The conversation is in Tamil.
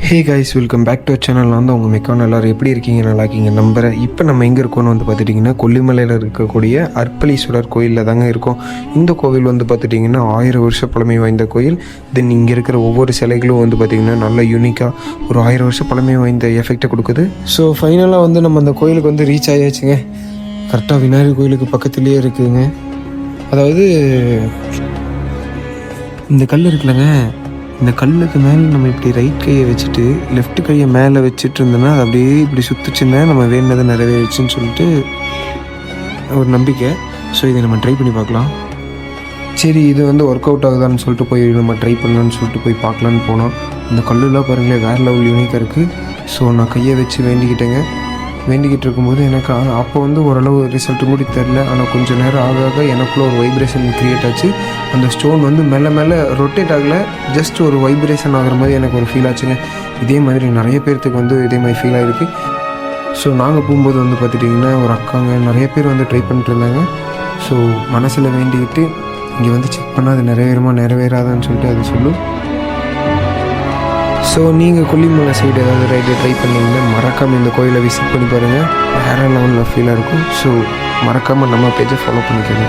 Hey guys, welcome back to channel. நான் தான் உங்கள் மெக்கான். எல்லோரும் எப்படி இருக்கீங்க? நல்லா இருக்கீங்க நம்புகிறேன். இப்போ நம்ம எங்கே இருக்கோன்னு வந்து பார்த்துட்டிங்கன்னா, கொல்லிமலையில் இருக்கக்கூடிய அர்ப்பளீஸ்வரர் கோயிலில் தாங்க இருக்கோம். இந்த கோவில் வந்து பார்த்துட்டிங்கன்னா 1000 வருஷ பழமை வாய்ந்த கோயில். தென் இங்கே இருக்கிற ஒவ்வொரு சிலைகளும் வந்து பார்த்திங்கன்னா நல்ல யூனிக்காக ஒரு 1000 வருஷ பழமை வாய்ந்த எஃபெக்டை கொடுக்குது. ஸோ ஃபைனலாக வந்து நம்ம அந்த கோயிலுக்கு வந்து ரீச் ஆகியாச்சுங்க. கரெக்டாக விநாயகர் கோயிலுக்கு பக்கத்துலேயே இருக்குதுங்க. அதாவது இந்த கல் இருக்குல்லங்க, இந்த கல்லுக்கு மேலே நம்ம இப்படி ரைட் கையை வச்சுட்டு லெஃப்ட் கையை மேலே வச்சுட்டு இருந்தோன்னா அது அப்படியே இப்படி சுற்றுச்சுன்னா நம்ம வேணுனதை நிறைவேறிச்சுன்னு சொல்லிட்டு ஒரு நம்பிக்கை. ஸோ இதை நம்ம ட்ரை பண்ணி பார்க்கலாம். சரி, இது வந்து ஒர்க் அவுட் ஆகுதான்னு சொல்லிட்டு போய் நம்ம ட்ரை பண்ணலான்னு சொல்லிட்டு போய் பார்க்கலான்னு போனோம். இந்த கல்லுலாம் பாருங்களேன், வேறு லெவல் யூனிக்காக இருக்குது. ஸோ நான் கையை வச்சு வேண்டிக்கிட்டு இருக்கும்போது எனக்கு அப்போ வந்து ஓரளவு ரிசல்ட்டு கூட தெரில. ஆனால் கொஞ்சம் நேரம் ஆக எனக்குள்ளே ஒரு வைப்ரேஷன் க்ரியேட் ஆச்சு. அந்த ஸ்டோன் வந்து மெல்ல ரொட்டேட் ஆகலை, ஜஸ்ட் ஒரு வைப்ரேஷன் ஆகிற மாதிரி எனக்கு ஒரு ஃபீல் ஆச்சுங்க. இதே மாதிரி நிறைய பேர்த்துக்கு வந்து இதே மாதிரி ஃபீல் ஆகிருக்கு. ஸோ நாங்கள் போகும்போது வந்து பார்த்துட்டிங்கன்னா ஒரு அக்காங்க நிறைய பேர் வந்து ட்ரை பண்ணிட்டு இருந்தாங்க. ஸோ மனசில் வேண்டிக்கிட்டு இங்கே வந்து செக் பண்ணால் அது நிறைவேறாதான்னு சொல்லிட்டு அது சொல்லும். ஸோ நீங்கள் கொல்லிமலை சைடு ஏதாவது ரைடு ட்ரை பண்ணிங்கன்னா மறக்காமல் இந்த கோயிலை விசிட் பண்ணி பாருங்கள். வேறு லெவலில் ஃபீலாக இருக்கும். ஸோ மறக்காமல் நம்ம பேஜை ஃபாலோ பண்ணிக்கோங்க.